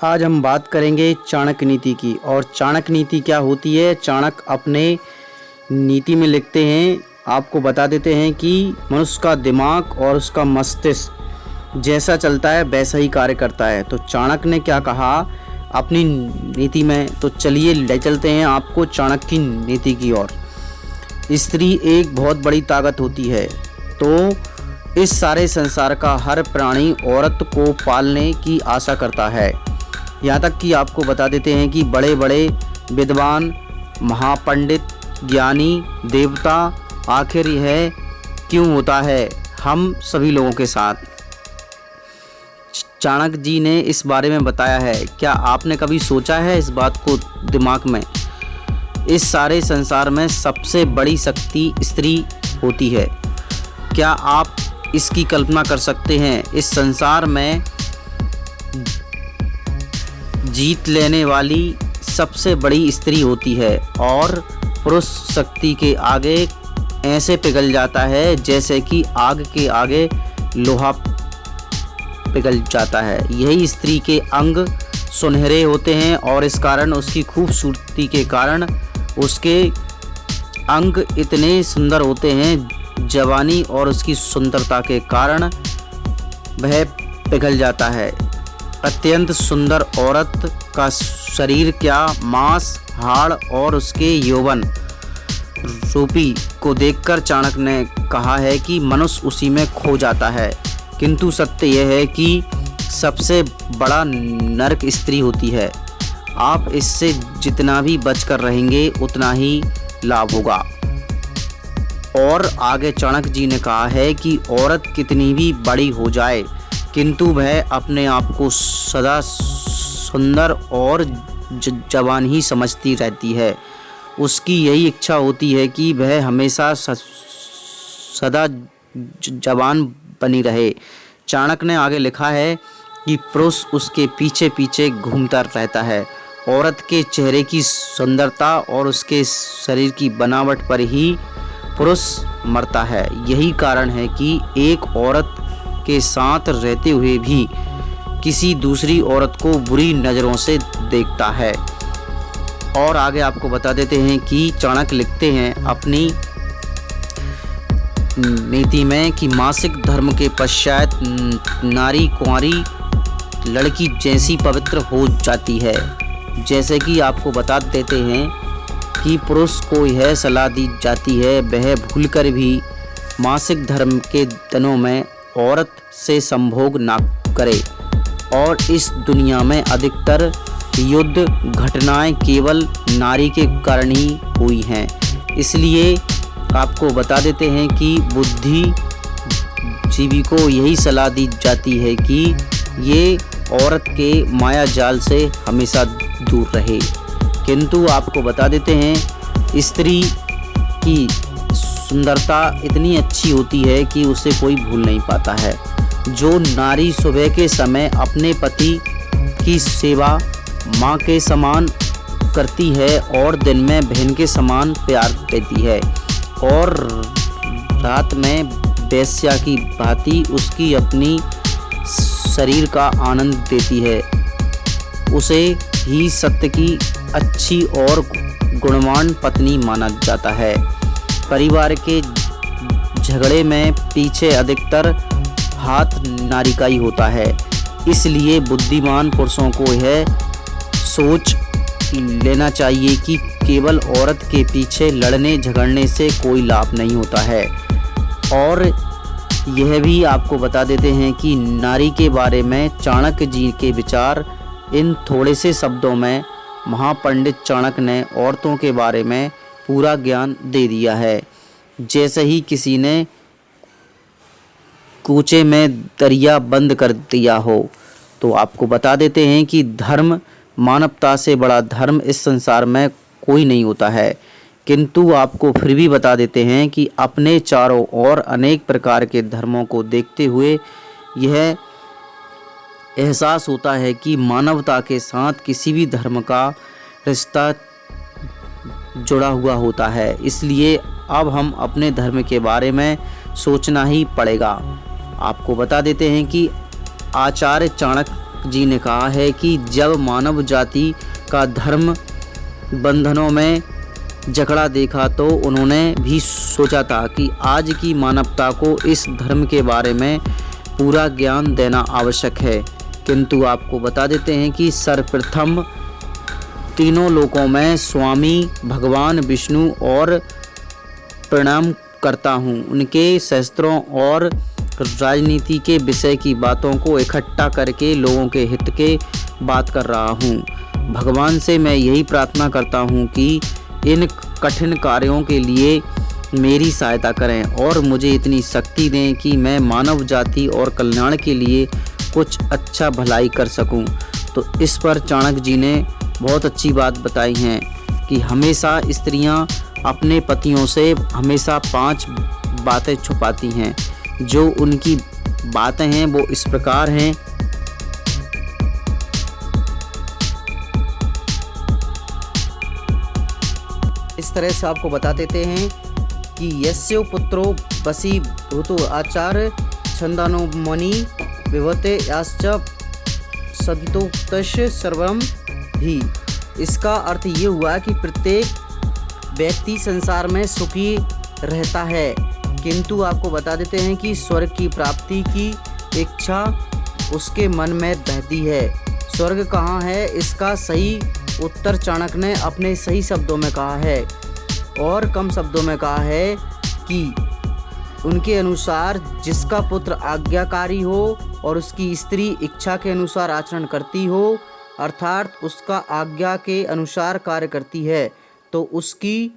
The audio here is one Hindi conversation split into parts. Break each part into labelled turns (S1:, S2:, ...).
S1: आज हम बात करेंगे चाणक्य नीति की। और चाणक्य नीति क्या होती है, चाणक्य अपने नीति में लिखते हैं, आपको बता देते हैं कि मनुष्य का दिमाग और उसका मस्तिष्क जैसा चलता है वैसा ही कार्य करता है। तो चाणक्य ने क्या कहा अपनी नीति में, तो चलिए ले चलते हैं आपको चाणक्य की नीति की ओर। स्त्री एक बहुत बड़ी ताकत होती है, तो इस सारे संसार का हर प्राणी औरत को पालने की आशा करता है। यहाँ तक कि आपको बता देते हैं कि बड़े बड़े विद्वान, महापंडित, ज्ञानी, देवता, आखिर यह क्यों होता है हम सभी लोगों के साथ। चाणक्य जी ने इस बारे में बताया है। क्या आपने कभी सोचा है इस बात को दिमाग में? इस सारे संसार में सबसे बड़ी शक्ति स्त्री होती है। क्या आप इसकी कल्पना कर सकते हैं? इस संसार में जीत लेने वाली सबसे बड़ी स्त्री होती है और पुरुष शक्ति के आगे ऐसे पिघल जाता है जैसे कि आग के आगे लोहा पिघल जाता है। यही स्त्री के अंग सुनहरे होते हैं और इस कारण उसकी खूबसूरती के कारण उसके अंग इतने सुंदर होते हैं। जवानी और उसकी सुंदरता के कारण वह पिघल जाता है। अत्यंत सुंदर औरत का शरीर क्या, मांस, हाड़ और उसके यौवन रूपी को देखकर चाणक्य ने कहा है कि मनुष्य उसी में खो जाता है। किंतु सत्य यह है कि सबसे बड़ा नरक स्त्री होती है। आप इससे जितना भी बचकर रहेंगे उतना ही लाभ होगा। और आगे चाणक्य जी ने कहा है कि औरत कितनी भी बड़ी हो जाए किंतु वह अपने आप को सदा सुंदर और जवान ही समझती रहती है। उसकी यही इच्छा होती है कि वह हमेशा सदा जवान बनी रहे। चाणक्य ने आगे लिखा है कि पुरुष उसके पीछे पीछे घूमता रहता है। औरत के चेहरे की सुंदरता और उसके शरीर की बनावट पर ही पुरुष मरता है। यही कारण है कि एक औरत के साथ रहते हुए भी किसी दूसरी औरत को बुरी नज़रों से देखता है। और आगे आपको बता देते हैं कि चाणक्य लिखते हैं अपनी नीति में कि मासिक धर्म के पश्चात नारी कुंवारी लड़की जैसी पवित्र हो जाती है। जैसे कि आपको बता देते हैं कि पुरुष को यह सलाह दी जाती है वह भूलकर भी मासिक धर्म के दिनों में औरत से संभोग ना करे। और इस दुनिया में अधिकतर युद्ध घटनाएं केवल नारी के कारण ही हुई हैं। इसलिए आपको बता देते हैं कि बुद्धिजीवी को यही सलाह दी जाती है कि ये औरत के माया जाल से हमेशा दूर रहे। किंतु आपको बता देते हैं स्त्री की सुंदरता इतनी अच्छी होती है कि उसे कोई भूल नहीं पाता है। जो नारी सुबह के समय अपने पति की सेवा माँ के समान करती है और दिन में बहन के समान प्यार देती है और रात में वेश्या की भांति उसकी अपनी शरीर का आनंद देती है, उसे ही सत्य की अच्छी और गुणवान पत्नी माना जाता है। परिवार के झगड़े में पीछे अधिकतर हाथ नारी का ही होता है। इसलिए बुद्धिमान पुरुषों को यह सोच लेना चाहिए कि केवल औरत के पीछे लड़ने झगड़ने से कोई लाभ नहीं होता है। और यह भी आपको बता देते हैं कि नारी के बारे में चाणक्य जी के विचार इन थोड़े से शब्दों में महापंडित चाणक्य ने औरतों के बारे में पूरा ज्ञान दे दिया है। जैसे ही किसी ने कूचे में दरिया बंद कर दिया हो। तो आपको बता देते हैं कि धर्म, मानवता से बड़ा धर्म इस संसार में कोई नहीं होता है। किंतु आपको फिर भी बता देते हैं कि अपने चारों ओर अनेक प्रकार के धर्मों को देखते हुए यह एहसास होता है कि मानवता के साथ किसी भी धर्म का रिश्ता जुड़ा हुआ होता है। इसलिए अब हम अपने धर्म के बारे में सोचना ही पड़ेगा। आपको बता देते हैं कि आचार्य चाणक्य चाणक्य जी ने कहा है कि जब मानव जाति का धर्म बंधनों में जकड़ा देखा तो उन्होंने भी सोचा था कि आज की मानवता को इस धर्म के बारे में पूरा ज्ञान देना आवश्यक है। किंतु आपको बता देते हैं कि सर्वप्रथम तीनों लोकों में स्वामी भगवान विष्णु और प्रणाम करता हूँ, उनके शास्त्रों और राजनीति के विषय की बातों को इकट्ठा करके लोगों के हित के बात कर रहा हूँ। भगवान से मैं यही प्रार्थना करता हूँ कि इन कठिन कार्यों के लिए मेरी सहायता करें और मुझे इतनी शक्ति दें कि मैं मानव जाति और कल्याण के लिए कुछ अच्छा भलाई कर सकूं। तो इस पर चाणक्य जी ने बहुत अच्छी बात बताई हैं कि हमेशा स्त्रियां अपने पतियों से हमेशा 5 बातें छुपाती हैं। जो उनकी बातें हैं वो इस प्रकार हैं। इस तरह से आपको बता देते हैं कि यस्य पुत्रो वसी भूतो आचार छंदानो मणि विभते याश्च सदितोक्तस्य सर्वम ही। इसका अर्थ ये हुआ कि प्रत्येक व्यक्ति संसार में सुखी रहता है, किंतु आपको बता देते हैं कि स्वर्ग की प्राप्ति की इच्छा उसके मन में रहती है। स्वर्ग कहाँ है, इसका सही उत्तर चाणक्य ने अपने सही शब्दों में कहा है और कम शब्दों में कहा है कि उनके अनुसार जिसका पुत्र आज्ञाकारी हो और उसकी स्त्री इच्छा के अनुसार आचरण करती हो, अर्थात उसका आज्ञा के अनुसार कार्य करती है, तो उसकी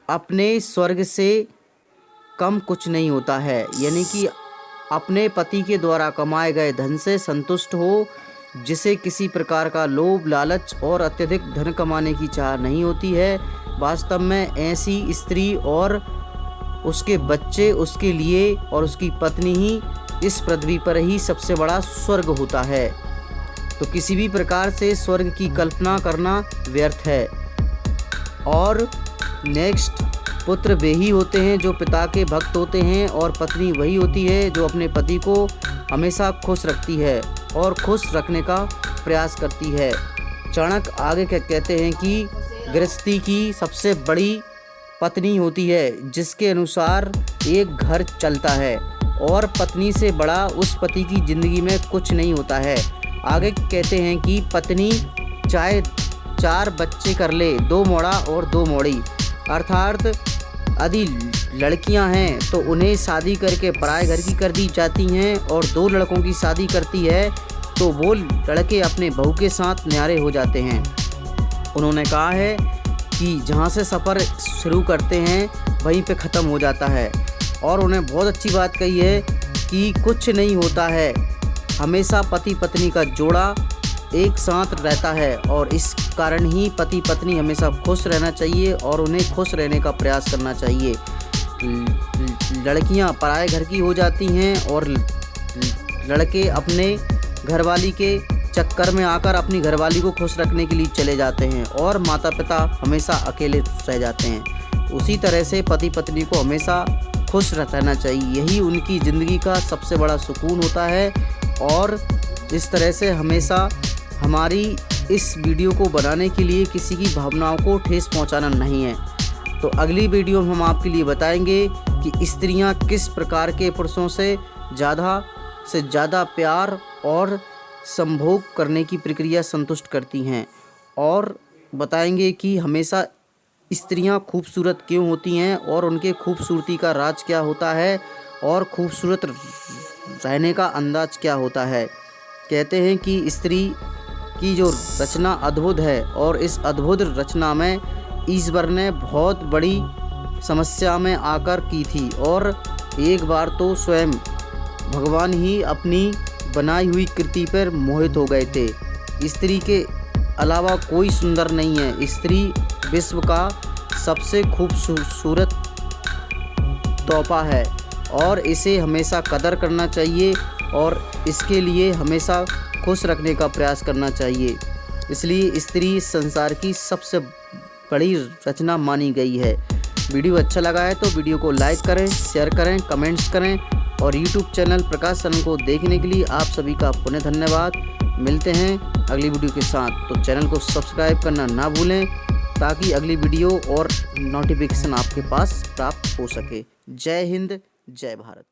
S1: अपने स्वर्ग से कम कुछ नहीं होता है। यानी कि अपने पति के द्वारा कमाए गए धन से संतुष्ट हो, जिसे किसी प्रकार का लोभ लालच और अत्यधिक धन कमाने की चाह नहीं होती है। वास्तव में ऐसी स्त्री और उसके बच्चे उसके लिए और उसकी पत्नी ही इस पृथ्वी पर ही सबसे बड़ा स्वर्ग होता है। तो किसी भी प्रकार से स्वर्ग की कल्पना करना व्यर्थ है। और नेक्स्ट, पुत्र वे ही होते हैं जो पिता के भक्त होते हैं और पत्नी वही होती है जो अपने पति को हमेशा खुश रखती है और खुश रखने का प्रयास करती है। चाणक्य आगे कहते हैं कि गृहस्थी की सबसे बड़ी पत्नी होती है जिसके अनुसार एक घर चलता है, और पत्नी से बड़ा उस पति की ज़िंदगी में कुछ नहीं होता है। आगे कहते हैं कि पत्नी चाहे 4 बच्चे कर ले, 2 मोड़ा और 2 मोड़ी, अर्थात यदि लड़कियां हैं तो उन्हें शादी करके पराए घर की कर दी जाती हैं, और 2 लड़कों की शादी करती है तो वो लड़के अपने बहू के साथ न्यारे हो जाते हैं। उन्होंने कहा है कि जहाँ से सफ़र शुरू करते हैं वहीं पे ख़त्म हो जाता है। और उन्हें बहुत अच्छी बात कही है कि कुछ नहीं होता है, हमेशा पति पत्नी का जोड़ा एक साथ रहता है, और इस कारण ही पति पत्नी हमेशा खुश रहना चाहिए और उन्हें खुश रहने का प्रयास करना चाहिए। लड़कियां पराए घर की हो जाती हैं और लड़के अपने घरवाली के चक्कर में आकर अपनी घरवाली को खुश रखने के लिए चले जाते हैं, और माता पिता हमेशा अकेले रह जाते हैं। उसी तरह से पति पत्नी को हमेशा खुश रहना चाहिए, यही उनकी ज़िंदगी का सबसे बड़ा सुकून होता है। और इस तरह से हमेशा हमारी इस वीडियो को बनाने के लिए किसी की भावनाओं को ठेस पहुंचाना नहीं है। तो अगली वीडियो में हम आपके लिए बताएंगे कि स्त्रियां किस प्रकार के पुरुषों से ज़्यादा प्यार और संभोग करने की प्रक्रिया संतुष्ट करती हैं, और बताएंगे कि हमेशा स्त्रियां खूबसूरत क्यों होती हैं और उनके खूबसूरती का राज क्या होता है और खूबसूरत रहने का अंदाज क्या होता है। कहते हैं कि स्त्री की जो रचना अद्भुत है, और इस अद्भुत रचना में ईश्वर ने बहुत बड़ी समस्या में आकर की थी, और एक बार तो स्वयं भगवान ही अपनी बनाई हुई कृति पर मोहित हो गए थे। स्त्री के अलावा कोई सुंदर नहीं है। स्त्री विश्व का सबसे खूबसूरत तोहफा है, और इसे हमेशा कदर करना चाहिए और इसके लिए हमेशा खुश रखने का प्रयास करना चाहिए। इसलिए स्त्री इस संसार की सबसे बड़ी रचना मानी गई है। वीडियो अच्छा लगा है तो वीडियो को लाइक करें, शेयर करें, कमेंट्स करें, और YouTube चैनल प्रकाश सन को देखने के लिए आप सभी का पुनः धन्यवाद। मिलते हैं अगली वीडियो के साथ। तो चैनल को सब्सक्राइब करना ना भूलें ताकि अगली वीडियो और नोटिफिकेशन आपके पास प्राप्त हो सके। जय हिंद, जय भारत।